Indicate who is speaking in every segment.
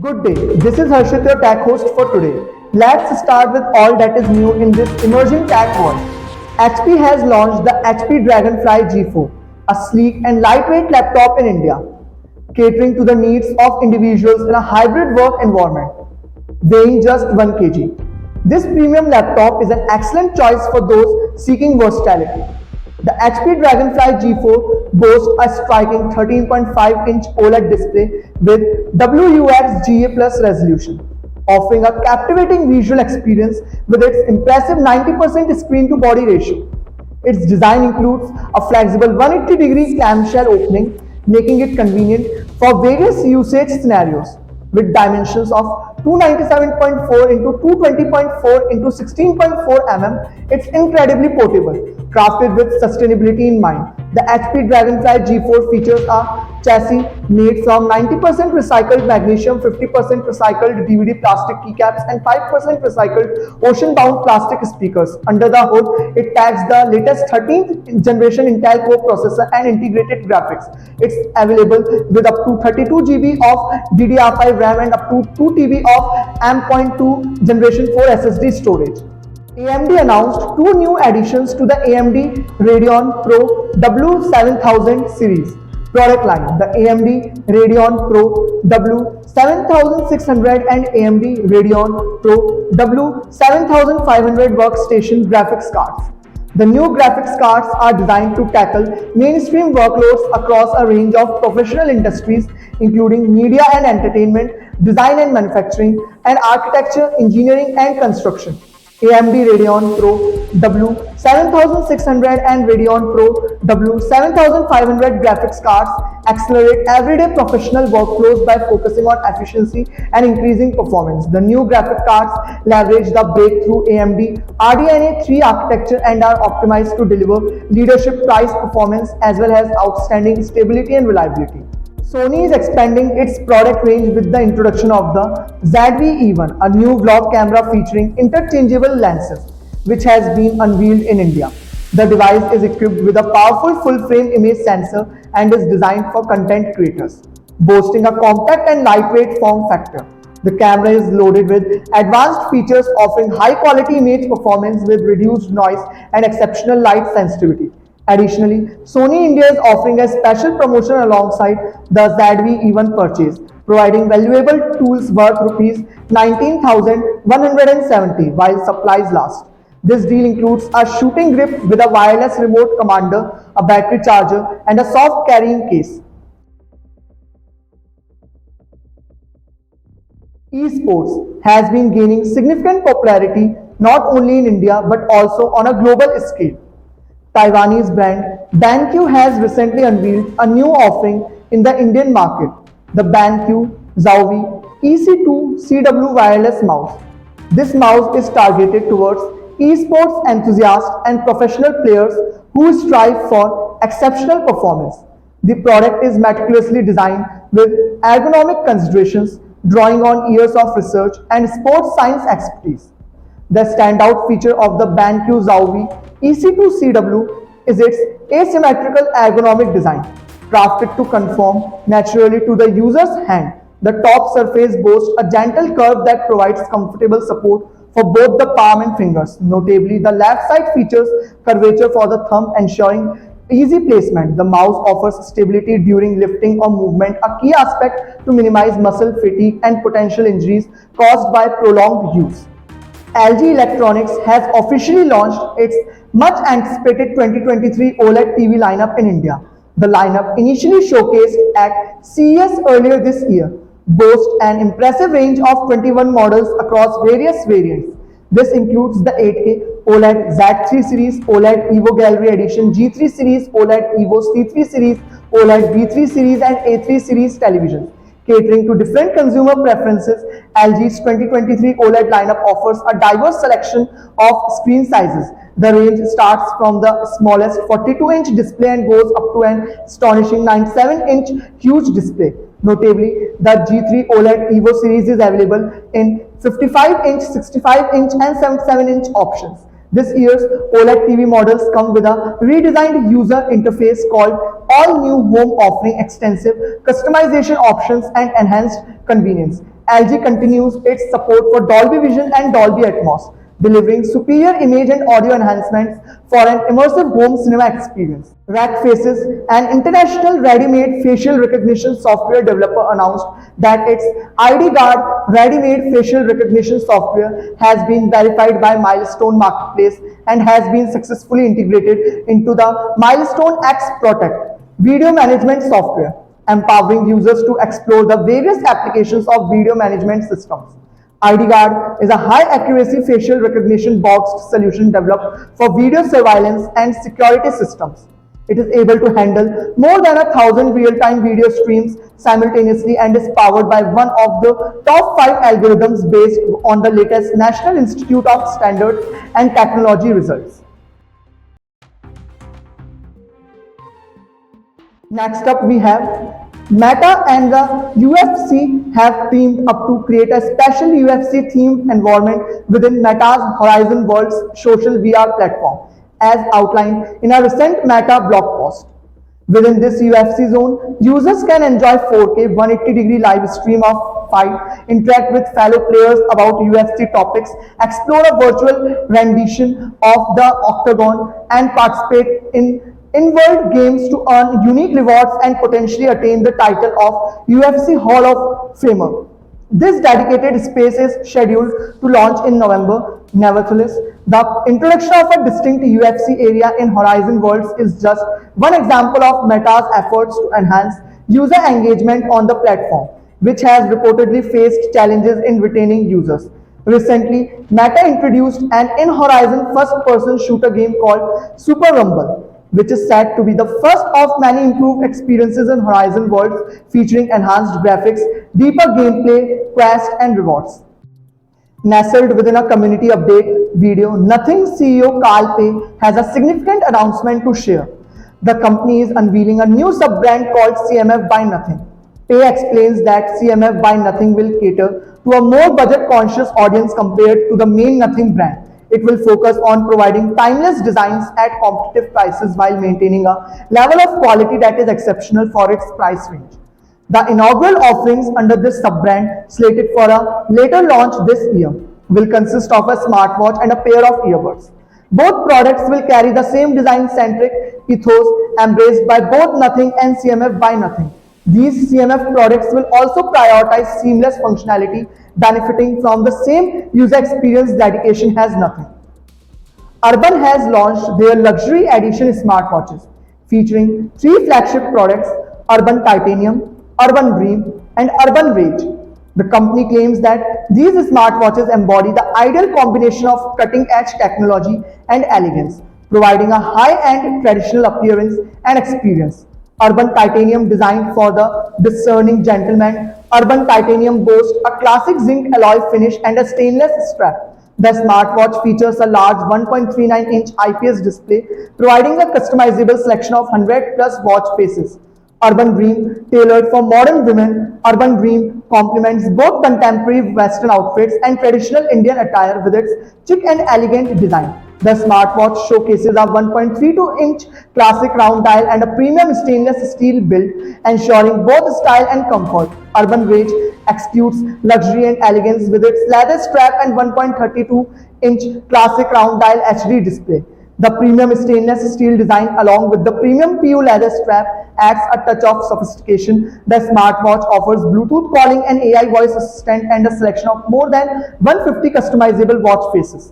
Speaker 1: Good day, this is Harshit, your tech host for today. Let's start with all that is new in this emerging tech world. HP has launched the HP Dragonfly G4, a sleek and lightweight laptop in India, catering to the needs of individuals in a hybrid work environment. Weighing just 1 kg. This premium laptop is an excellent choice for those seeking versatility. The HP Dragonfly G4 boasts a striking 13.5-inch OLED display with WUX GA Plus resolution, offering a captivating visual experience with its impressive 90% screen-to-body ratio. Its design includes a flexible 180-degree clamshell opening, making it convenient for various usage scenarios. With dimensions of 297.4 into 220.4 into 16.4 mm, it's incredibly portable, crafted with sustainability in mind. The HP Dragonfly G4 features a chassis made from 90% recycled magnesium, 50% recycled DVD plastic keycaps, and 5% recycled ocean-bound plastic speakers. Under the hood, it packs the latest 13th generation Intel Core processor and integrated graphics. It's available with up to 32 GB of DDR5 RAM and up to 2 TB of M.2 Generation 4 SSD storage. AMD announced two new additions to the AMD Radeon Pro W7000 series product line, the AMD Radeon Pro W7600 and AMD Radeon Pro W7500 workstation graphics cards. The new graphics cards are designed to tackle mainstream workloads across a range of professional industries, including media and entertainment, design and manufacturing, and architecture, engineering, and construction. AMD Radeon Pro W7600 and Radeon Pro W7500 graphics cards accelerate everyday professional workflows by focusing on efficiency and increasing performance. The new graphic cards leverage the breakthrough AMD RDNA 3 architecture and are optimized to deliver leadership price performance as well as outstanding stability and reliability. Sony is expanding its product range with the introduction of the ZV-E1, a new vlog camera featuring interchangeable lenses, which has been unveiled in India. The device is equipped with a powerful full-frame image sensor and is designed for content creators, boasting a compact and lightweight form factor. The camera is loaded with advanced features offering high-quality image performance with reduced noise and exceptional light sensitivity. Additionally, Sony India is offering a special promotion alongside the ZV-E1 purchase, providing valuable tools worth Rs 19,170 while supplies last. This deal includes a shooting grip with a wireless remote commander, a battery charger, and a soft carrying case. Esports has been gaining significant popularity not only in India but also on a global scale. Taiwanese brand BenQ has recently unveiled a new offering in the Indian market, the BenQ Xiaomi EC2 CW wireless mouse. This mouse is targeted towards esports enthusiasts and professional players who strive for exceptional performance. The product is meticulously designed with ergonomic considerations, drawing on years of research and sports science expertise. The standout feature of the BenQ Xiaomi EC2CW is its asymmetrical ergonomic design, crafted to conform naturally to the user's hand. The top surface boasts a gentle curve that provides comfortable support for both the palm and fingers. Notably, the left side features curvature for the thumb, ensuring easy placement. The mouse offers stability during lifting or movement, a key aspect to minimize muscle fatigue and potential injuries caused by prolonged use. LG Electronics has officially launched its much anticipated 2023 OLED TV lineup in India. The lineup, initially showcased at CES earlier this year, boasts an impressive range of 21 models across various variants. This includes the 8K OLED Z3 series, OLED Evo Gallery Edition, G3 series, OLED Evo C3 series, OLED B3 series, and A3 series televisions. Catering to different consumer preferences, LG's 2023 OLED lineup offers a diverse selection of screen sizes. The range starts from the smallest 42-inch display and goes up to an astonishing 97-inch huge display. Notably, the G3 OLED Evo series is available in 55-inch, 65-inch, and 77-inch options. This year's OLED TV models come with a redesigned user interface called All New Home, offering extensive customization options and enhanced convenience. LG continues its support for Dolby Vision and Dolby Atmos, delivering superior image and audio enhancements for an immersive home cinema experience. Rack Faces, an international ready-made facial recognition software developer, announced that its ID Guard ready-made facial recognition software has been verified by Milestone Marketplace and has been successfully integrated into the Milestone X Protect video management software, empowering users to explore the various applications of video management systems. ID Guard is a high-accuracy facial recognition boxed solution developed for video surveillance and security systems. It is able to handle more than 1,000 real-time video streams simultaneously and is powered by one of the top 5 algorithms based on the latest National Institute of Standards and Technology results. Next up we have Meta and the UFC have teamed up to create a special UFC themed environment within Meta's Horizon Worlds social VR platform, as outlined in a recent Meta blog post. Within this UFC zone, users can enjoy 4K 180-degree live stream of fight, interact with fellow players about UFC topics, explore a virtual rendition of the octagon, and participate in-world games to earn unique rewards and potentially attain the title of UFC Hall of Famer. This dedicated space is scheduled to launch in November. Nevertheless, the introduction of a distinct UFC area in Horizon Worlds is just one example of Meta's efforts to enhance user engagement on the platform, which has reportedly faced challenges in retaining users. Recently, Meta introduced an in-Horizon first-person shooter game called Super Rumble, which is said to be the first of many improved experiences in Horizon Worlds, featuring enhanced graphics, deeper gameplay, quests, and rewards. Nestled within a community update video, Nothing CEO Carl Pei has a significant announcement to share. The company is unveiling a new sub-brand called CMF by Nothing. Pei explains that CMF by Nothing will cater to a more budget-conscious audience compared to the main Nothing brand. It will focus on providing timeless designs at competitive prices while maintaining a level of quality that is exceptional for its price range. The inaugural offerings under this sub-brand, slated for a later launch this year, will consist of a smartwatch and a pair of earbuds. Both products will carry the same design-centric ethos embraced by both Nothing and CMF by Nothing. These CMF products will also prioritize seamless functionality, benefiting from the same user experience dedication has Nothing. Urban has launched their luxury edition smartwatches, featuring 3 flagship products: Urban Titanium, Urban Dream, and Urban Rage. The company claims that these smartwatches embody the ideal combination of cutting-edge technology and elegance, providing a high-end traditional appearance and experience. Urban Titanium, designed for the discerning gentleman, Urban Titanium boasts a classic zinc alloy finish and a stainless strap. The smartwatch features a large 1.39-inch IPS display, providing a customizable selection of 100 plus watch faces. Urban Dream, tailored for modern women, Urban Dream complements both contemporary Western outfits and traditional Indian attire with its chic and elegant design. The smartwatch showcases a 1.32-inch classic round dial and a premium stainless steel build, ensuring both style and comfort. Urban Rage exudes luxury and elegance with its leather strap and 1.32-inch classic round dial HD display. The premium stainless steel design, along with the premium PU leather strap, adds a touch of sophistication. The smartwatch offers Bluetooth calling and AI voice assistant and a selection of more than 150 customizable watch faces.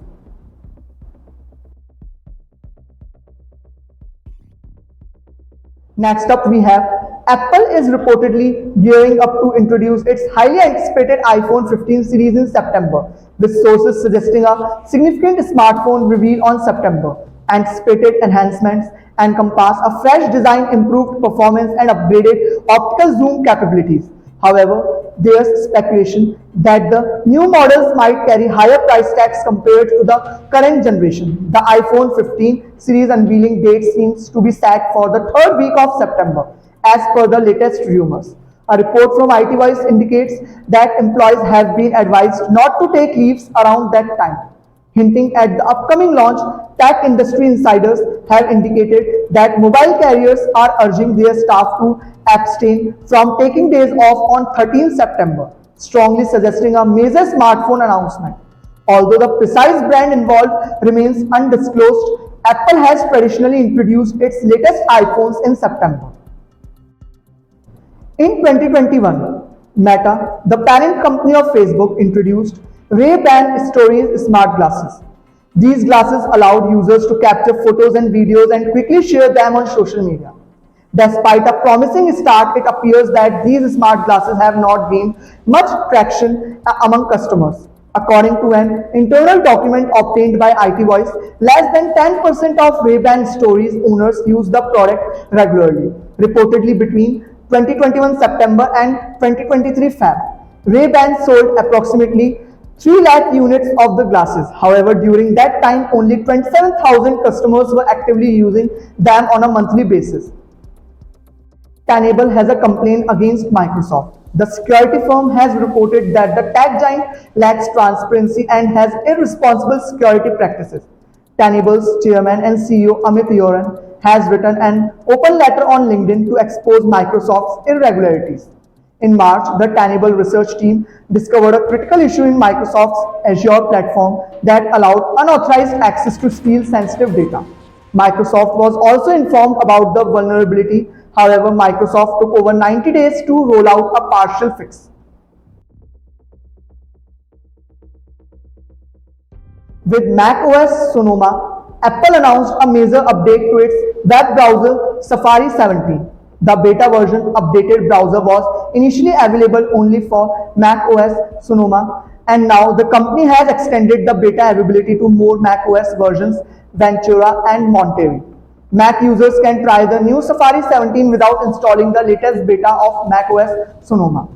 Speaker 1: Next up we have Apple is reportedly gearing up to introduce its highly anticipated iPhone 15 series in September, with sources suggesting a significant smartphone reveal on September. Anticipated enhancements encompass a fresh design, improved performance, and upgraded optical zoom capabilities. However, there's speculation that the new models might carry higher price tags compared to the current generation. The iPhone 15 series unveiling date seems to be set for the 3rd week of September, as per the latest rumors. A report from IT Voice indicates that employees have been advised not to take leaves around that time. Hinting at the upcoming launch, tech industry insiders have indicated that mobile carriers are urging their staff to abstain from taking days off on 13 September. strongly suggesting a major smartphone announcement. Although the precise brand involved remains undisclosed, Apple has traditionally introduced its latest iPhones in September. In 2021, Meta, the parent company of Facebook, introduced Ray-Ban Stories smart glasses. These glasses allowed users to capture photos and videos and quickly share them on social media. Despite a promising start, it appears that these smart glasses have not gained much traction among customers. According to an internal document obtained by IT Voice, less than 10% of Ray-Ban Stories owners use the product regularly, reportedly between 2021 September and 2023 Feb. Ray-Ban sold approximately 3 lakh units of the glasses. However, during that time, only 27,000 customers were actively using them on a monthly basis. Tenable has a complaint against Microsoft. The security firm has reported that the tech giant lacks transparency and has irresponsible security practices. Tenable's chairman and CEO Amit Yoran has written an open letter on LinkedIn to expose Microsoft's irregularities. In March, the Tenable research team discovered a critical issue in Microsoft's Azure platform that allowed unauthorized access to steal sensitive data. Microsoft was also informed about the vulnerability. However, Microsoft took over 90 days to roll out a partial fix. With macOS Sonoma, Apple announced a major update to its web browser Safari 17. The beta version updated browser was initially available only for macOS Sonoma, and now the company has extended the beta availability to more macOS versions Ventura and Monterey. Mac users can try the new Safari 17 without installing the latest beta of macOS Sonoma.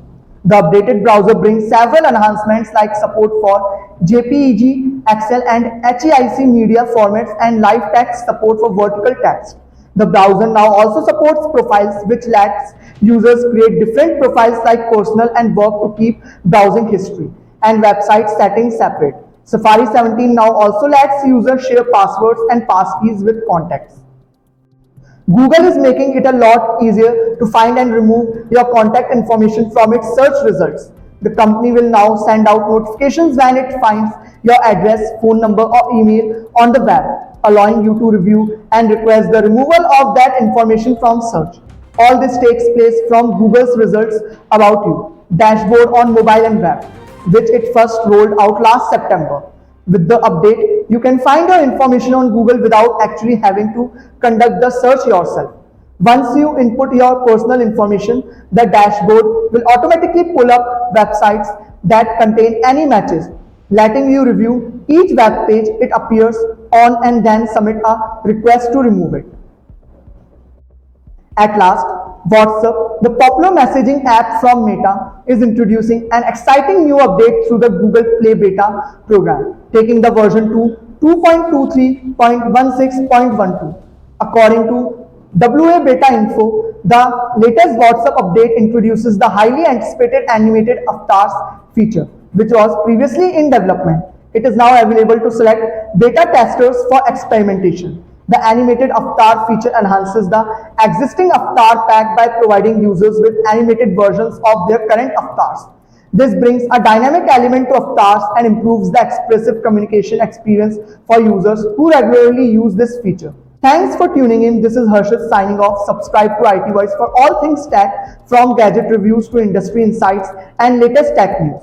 Speaker 1: The updated browser brings several enhancements like support for JPEG, XL and HEIC media formats and live text support for vertical text. The browser now also supports profiles, which lets users create different profiles like personal and work to keep browsing history and website settings separate. Safari 17 now also lets users share passwords and passkeys with contacts. Google is making it a lot easier to find and remove your contact information from its search results. The company will now send out notifications when it finds your address, phone number, or email on the web, allowing you to review and request the removal of that information from search. All this takes place from Google's results about you dashboard on mobile and web, which it first rolled out last September. With the update, you can find your information on Google without actually having to conduct the search yourself. Once you input your personal information, the dashboard will automatically pull up websites that contain any matches, letting you review each web page it appears on and then submit a request to remove it. At last, WhatsApp, the popular messaging app from Meta, is introducing an exciting new update through the Google Play Beta program, taking the version to 2.23.16.12. According to WA Beta Info, the latest WhatsApp update introduces the highly anticipated animated avatars feature, which was previously in development. It is now available to select beta testers for experimentation. The animated avatar feature enhances the existing avatar pack by providing users with animated versions of their current avatars. This brings a dynamic element to avatars and improves the expressive communication experience for users who regularly use this feature. Thanks for tuning in. This is Harshit signing off. Subscribe to IT Voice for all things tech, from gadget reviews to industry insights and latest tech news.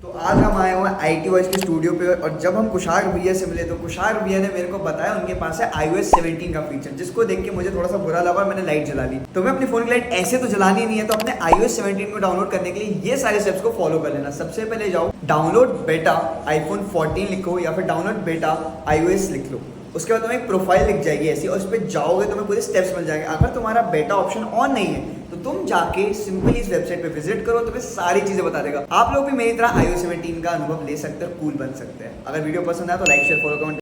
Speaker 2: तो आज हम आए हुए हैं IT Voice के studio पे, और जब हम कुशार भैया से मिले तो कुशार भैया ने मेरे को बताया उनके पास है iOS 17 का फीचर, जिसको देख के मुझे थोड़ा सा बुरा लगा और मैंने लाइट जला ली। तो मैं अपनी फोन की लाइट ऐसे तो जलानी नहीं है, तो अपने iOS 17 को डाउनलोड करने के लिए ये सारे स्टेप्स को फॉलो कर लेना। सबसे पहले जाओ डाउनलोड बेटा iPhone 14 लिखो या फिर डाउनलोड बेटा iOS लिख लो। उसके बाद तुम्हें एक प्रोफाइल लिख जाएगी ऐसी, और उस पर जाओगे तुम्हें पूरे स्टेप्स मिल जाएंगे। अगर तुम्हारा बेटा ऑप्शन ऑन नहीं है तो तुम जाके सिंपली इस वेबसाइट पे विजिट करो, तुम्हें सारी चीजें बता देगा। आप लोग भी मेरी तरह iOS 17 का अनुभव ले सकते हैं, कूल बन सकते हैं। अगर वीडियो पसंद आए तो लाइक शेयर फॉलो कमेंट